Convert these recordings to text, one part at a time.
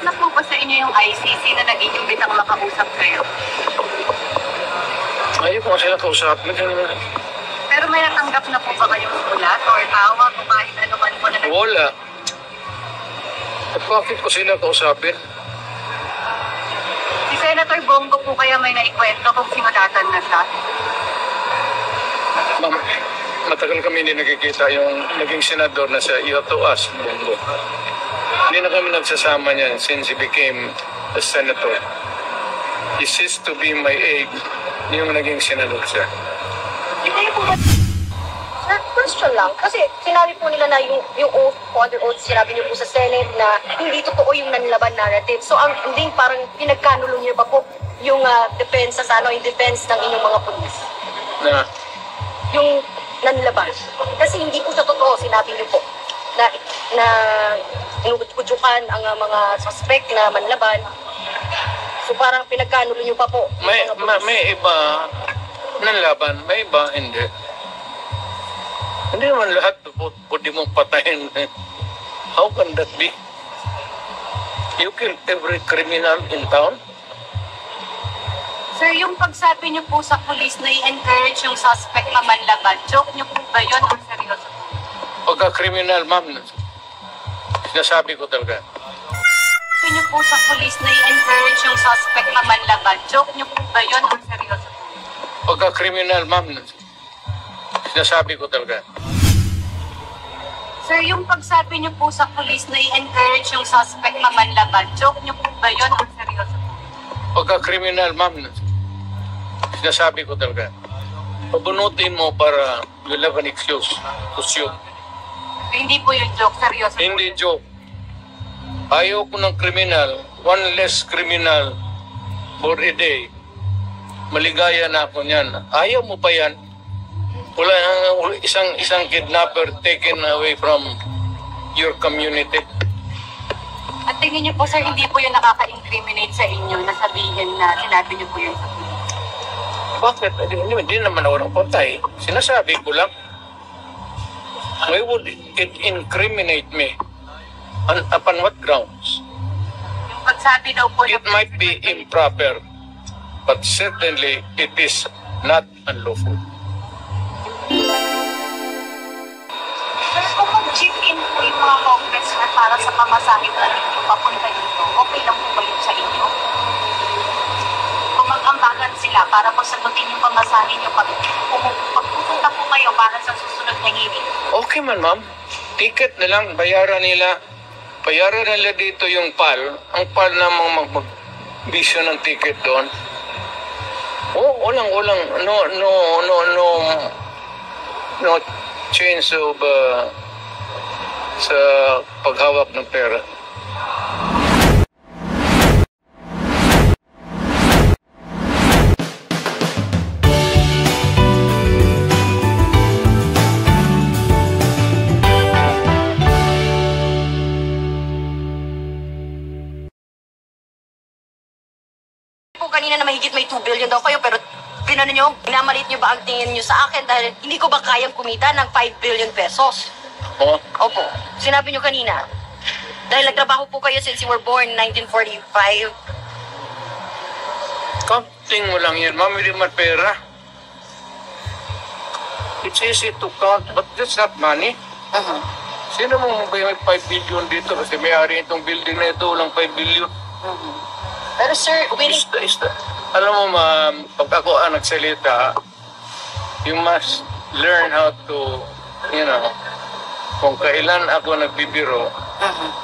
na po ba sa inyo yung ICC na nag-iimbitang makausap kayo? Ayaw ko sila kausapin. Pero may natanggap na po ba kayong ulat or tawag o kahit ano man po na Wala. At bakit ko sila kausapin? Si Senator Bongo po kaya may naikwento kung sinulatan na siya? Ma'am, matagal kami hindi nakikita yung naging senador na siya. You have to ask, Bongo. Hindi na kami nagsasama niyan since he became a senator. He ceased to be my aide yung naging senador siya. Hindi po ba? Sir, question lang. Kasi sinabi po nila na yung oath, under oath, sinabi niyo po sa Senate na hindi totoo yung nanlaban narrative. So, ang ending parang pinagkanulo niyo pa po yung defense in defense ng inyong mga pulis. Na? Yung nanlaban. Kasi hindi po sa totoo, sinabi niyo po, na inukudyukan ang mga suspect na manlaban. So parang pinagkanulo niyo pa po. May iba nanlaban, may iba hindi. Hindi naman lahat pwede mong patayin. How can that be? You kill every criminal in town? Sir, yung pagsabi niyo po sa police na i-encourage yung suspect na manlaban, joke niyo po ba yun o seryoso po? Pagka-criminal, ma'am, sinasabi ko talaga. Sabi niyo po sa police na i-encourage yung suspect na manlaban, joke niyo po ba yun o seryoso po? Pagka-criminal, ma'am, sinasabi ko talaga. Sir, yung pagsabi niyo po sa police na i-encourage yung suspect na manlaban, joke niyo po ba yun o seryoso po? Pagka-criminal, ma'am, sinasabi ko talaga. Pabunutin mo para you'll have an excuse to shoot. Hindi po yung joke, seryoso po. Hindi joke. Ayaw ko ng criminal, one less criminal for a day. Maligaya na ako niyan. Ayaw mo pa yan. Wala isang kidnapper taken away from your community. At tingin niyo po, sir, hindi po yung nakaka-incriminate sa inyo na sabihin na sinabi niyo po yun sa police? Bakit? Hindi naman ako patay. Sinasabi ko lang. Why would it incriminate me? Upon what grounds? Yung pagsabi daw po... It might be improper, but certainly it is not unlawful. Sir, kung mag-chip in po yung mga congressman para sa pamasahe na ninyo papunta dito, okay lang po ba yun sa inyo? Kung mag-ambagan sila para po sagutin yung pamasahe nyo pagpupunta po kayo para sa susunod na hearing. Okay man, ma'am. Ticket na lang, bayaran nila. Bayaran nila dito yung PAL. Ang PAL namang mag-bisyo ng ticket doon. Walang, no change of sa paghawak ng pera. Kanina na mahigit may 2 billion daw kayo, pero pinamalit nyo ba ang tingin nyo sa akin dahil hindi ko ba kayang kumita ng 5 billion pesos? Oh? Opo. Sinabi nyo kanina. Dahil nagtrabaho po kayo since you were born in 1945. Counting mo lang yan, ma'am. Hindi man pera. It's easy to count, but that's not money. Sino mo may 5 billion dito? Kasi may-ari itong building na ito, walang 5 billion. Pero sir, Alam mo, ma'am, pag ako ang nagsalita, you must learn how to, kung kailan ako nagbibiro,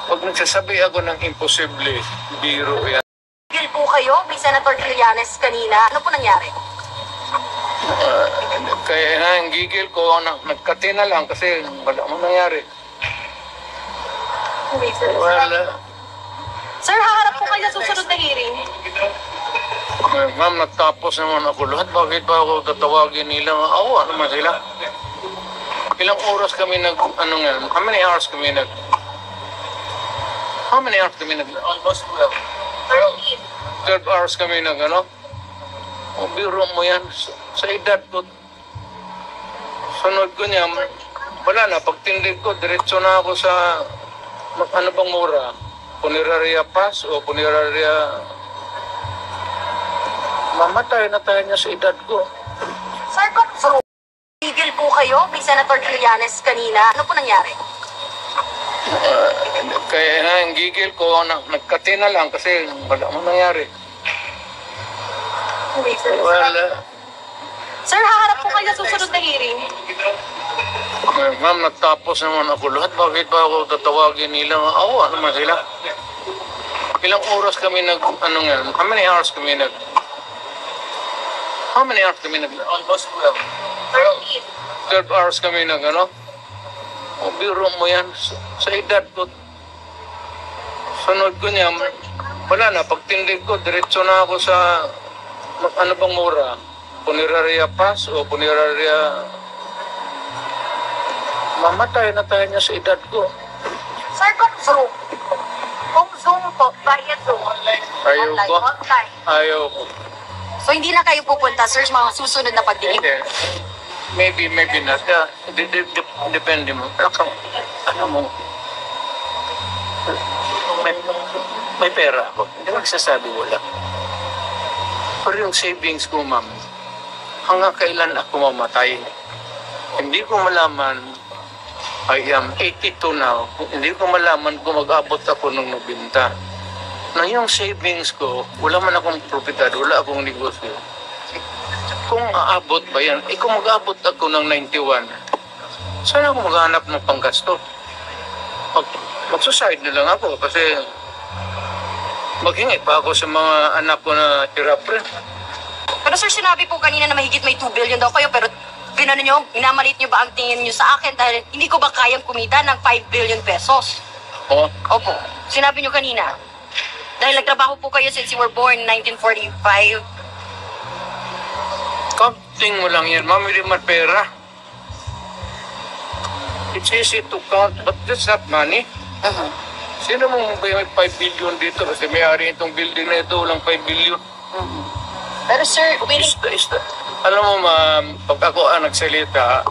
pag nagsasabi ako ng imposible, biro yan. Gil po kayo, may Senator Trillanes kanina. Ano po nangyari? Kaya ang gigil ko, nagkati na lang kasi wala mo nangyari. Wala. Sir, haharap po kayo sa susunod na hearing. Ma'am, natapos naman ako lahat. Bakit ba ako tatawagin nila? Awa naman sila. Ilang oras kami how many hours kami almost 12 hours kami biro mo yan. Sa edad ko, sunod ko niya, wala na. Pagtindig ko, diretso na ako sa, ano bang mura? Puneraria pass o puneraria... Mamatay na tayo niya sa edad ko. Sir, kung tigil po kayo kay Senator Trillanes kanina, ano po nangyari? Kaya na yung gigil ko, nagkati na lang kasi wala mo nangyari. Okay, sir. Well, Sir, haharap po kayo sa susunod na hearing. ma'am, natapos naman ako lahat. Bakit ba ako tatawagin nila? Awa naman sila. Ilang oras kami ano nga, how many hours kami almost 12 hours kami ano? O, biro mo yan. Sa edad ko, sunod ko niya, wala na, pagtindig ko, diretso na ako sa, ano bang mura? Puneraria pass o puneraria... Mamatay na tayo niya sa edad ko. Sir, kung Zoom po, via Zoom. Ayaw ko. Online. Ayaw ko. So, hindi na kayo pupunta, sir, sa mga susunod na pagdinig? Hindi. Maybe not. Yeah, depende mo. Ano mo? May pera ako. Hindi magsasabi wala. Pero yung savings ko, ma'am, hanggang kailan ako mamatay? Hindi ko malaman. I am 82 now. Hindi ko malaman kung mag-abot ako ng 90. Na yung savings ko, wala man akong propiedad, wala akong negosyo. Kung aabot ba yan? Kung mag-abot ako ng 91, saan ako maghanap ng panggasto? Mag-suicide na lang ako kasi maghingi pa ako sa mga anak ko na hirap rin. Pero sir, sinabi po kanina na mahigit may 2 billion daw kayo, pero gano'n nyo, minamalit nyo ba ang tingin nyo sa akin dahil hindi ko ba kayang kumita ng 5 billion pesos? Oh, Opo. Sinabi nyo kanina. Dahil nagtrabaho po kayo since you were born in 1945. counting mo lang yan. Ma'am, hindi man pera. It's easy to count, but that's not money. Sino mong may 5 billion dito? Kasi may-ari itong building na ito, walang 5 billion. Pero sir, Alam mo, ma'am, pag ako ang nagsalita,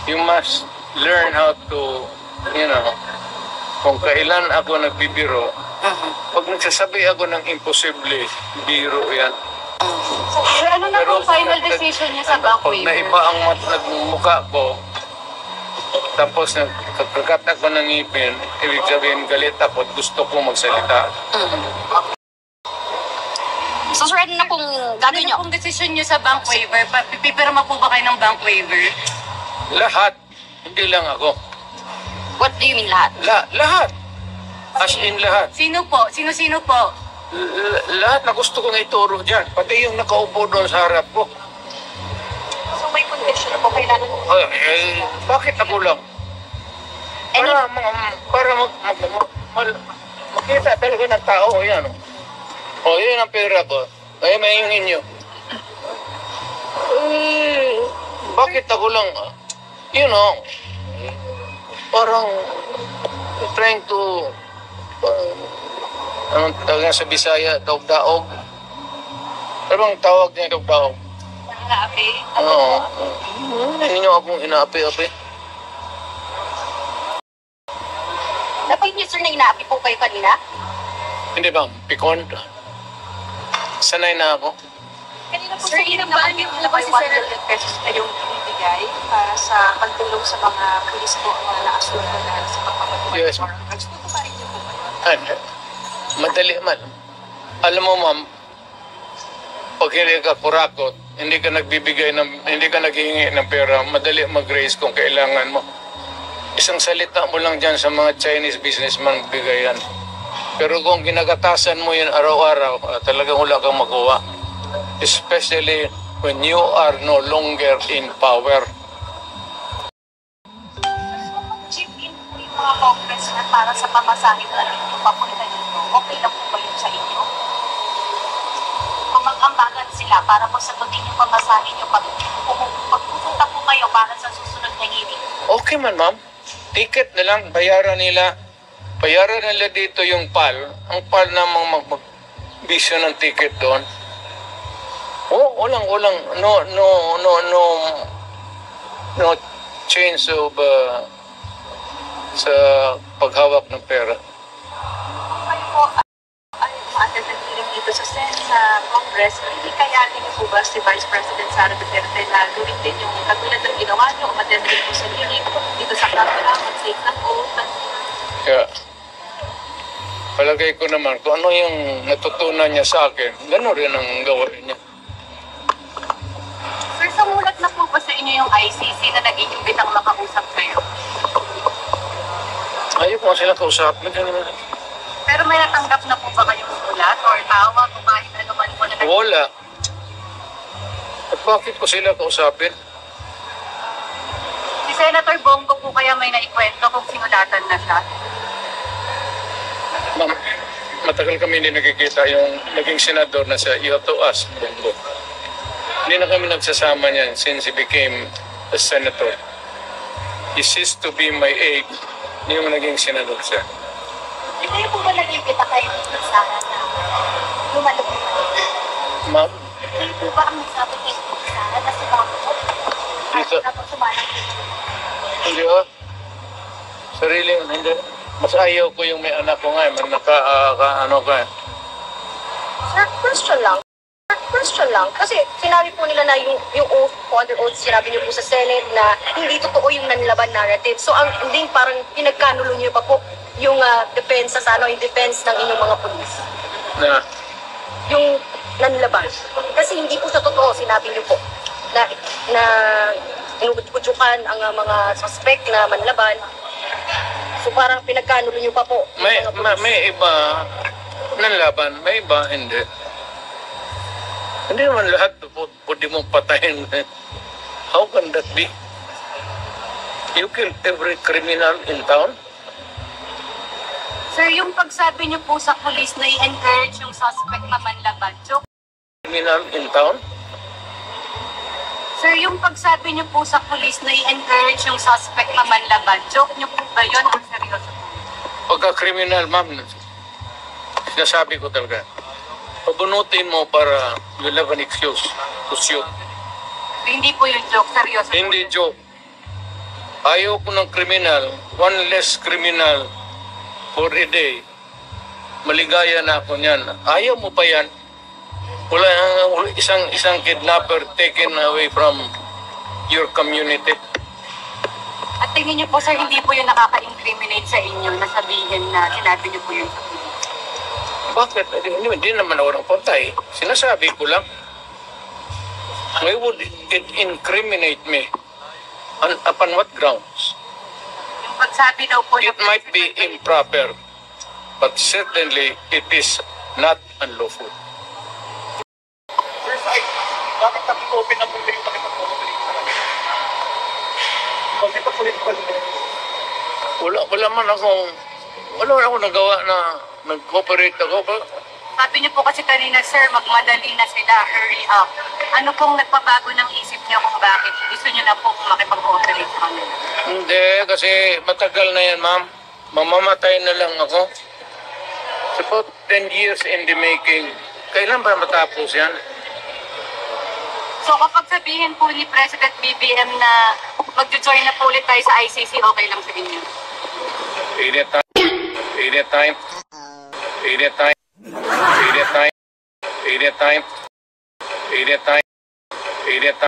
you must learn how to, kung kailan ako nagbibiro, pag nagsasabi ako ng imposible, biro yan. Sir, ano na Pero po final decision niya sa bank Pag waiver? naiba ang nagmumukha ko, tapos nagkakagat ako ng ngipin, ibig sabihin galit ako at gusto ko magsalita. So sir, ano na pong gagawin Ano nyo? pong decision niyo sa bank waiver? Pipirma po ba kayo ng bank waiver? Lahat, hindi lang ako. What do you mean lahat? Lahat. As in lahat. Sino po? Sino-sino po? Lahat na gusto kong ituro dyan. Pati yung nakaupo doon sa harap ko. So may condition po kailangan po. Bakit ako lang? Para makita talaga ng tao. Yan. Yan ang pera ko. Kaya mahingin nyo. Bakit ako lang? Parang trying to anong tawag nga sa Bisaya, daog-daog. Ano bang tawag niya daog-daog? Inaapi? Oo. Hindi nyo akong inaapi-api. Napay niyo sir na inaapi po kayo kanina? Hindi ba? Pikon? Sanay na ako. Kanina po Sir, sa ilang ginawa ba niyo yung po ba si 1 Senator billion pesos na yung ibibigay para sa pagtulong sa mga pulis po na naasulto na sa pagpapatuloy? Yes. Gusto pa rin niyo po ba yun? Ano? Madali man. Alam mo, ma'am, pag hindi ka kurakot, hindi ka naghihingi ng pera, madali mag-raise kung kailangan mo. Isang salita mo lang dyan sa mga Chinese businessman bigay yan. Pero kung ginagatasan mo yan araw-araw, talagang wala kang makuha. Especially when you are no longer in power. Chip in po yung mga congressman para sa pamasahe na ninyo papunta dito, okay lang po ba yun sa inyo? Kung mag-ambagan sila para po sagutin yung pamasahe nyo pagpupunta po kayo para sa susunod na hearing. Okay man, ma'am. Ticket na lang, bayaran nila. Bayaran nila dito yung PAL. Ang PAL namang mag-bisyo ng ticket doon. Walang, no change of sa paghawak ng pera. si Vice President Sara Duterte na gawin din yung katulad ng ginawa niyo, umattend din po sa hearing dito sa Kamara, mag-take ng oath. Kaya, palagay ko naman, kung ano yung natutunan niya sa akin, gano'n rin ang gawin niya. Sir, sumulat na po ba sa inyo yung ICC na naging bitang makausap kayo? Ayaw ko nga sila kausapin. Pero may natanggap na po ba kayong sulat or tawag o kahit ano man po na Wala. At bakit ko sila kausapin? Si Senator Bongo po kaya may naikwento kung sinulatan na siya? Ma'am, matagal kami hindi nakikita yung naging senador na siya. You have to ask Bongo. Hindi na kami nagsasama niyan since he became a senator. He ceased to be my aide yung naging senador siya. Hindi po ba nag-ibita kayo dito sa akin na lumalabas? Ma'am, Hindi po ba ang nagsabi kayo dito sa akin na si Bangko? Dito. Tapos sumalang dito. hindi ba? Sariling, hindi. Mas ayaw ko yung may anak ko nga, ano ka. Sir, question lang. Kasi sinabi po nila na yung oath, under oath, sinabi niyo po sa Senate na hindi totoo yung nanlaban narrative. So ang ending parang pinagkanulo niyo pa po yung depensa sa yung defense ng inyong mga pulis. Na, Yung nanlaban. Kasi hindi po sa totoo, sinabi niyo po na inubudyukan ang mga suspect na manlaban. So parang pinagkanulo niyo pa po yung may, mga pulis. may iba nanlaban, may iba hindi. Hindi naman lahat pwede mong patayin. How can that be? You kill every criminal in town? Sir, yung pagsabi niyo po sa police na i-encourage yung suspect na manlaban, joke. Criminal in town? Sir, yung pagsabi niyo po sa police na i-encourage yung suspect na manlaban, joke niyo po ba yun o seryoso po? Pagka-criminal, ma'am, sinasabi ko talaga, pabunutin mo para you'll have an excuse to shoot. Hindi po yung joke, seryoso po. Hindi joke. Ayaw ko ng criminal, one less criminal for a day. Maligaya na ako niyan. Ayaw mo pa yan. Wala isang kidnapper taken away from your community. At tingin niyo po, sir, hindi po yung nakaka-incriminate sa inyo na sabihin na sinabi niyo po yun sa police. Bakit? Hindi naman ako ng patay. Sinasabi ko lang. Why would it incriminate me? Upon what grounds? Yung pagsabi daw po It might be improper, but certainly it is not unlawful. Bakit nag-open ang mundo yung pakipag-cooperate sa kanila? Wala man akong nagawa na nag-cooperate ako. Sabi niyo po kasi kanina, sir, magmadali na sila, hurry up. Ano pong nagpabago ng isip niyo kung bakit gusto niyo na po makipag-cooperate sa kanila? Hindi, kasi matagal na yan, ma'am. Mamamatay na lang ako. It's about 10 years in the making. Kailan ba matapos yan? So kapag sabihin po ni President BBM na mag-join na po ulit tayo sa ICC, okay lang sa inyo? Anytime. Anytime. Anytime. Anytime. Anytime. Anytime. Anytime.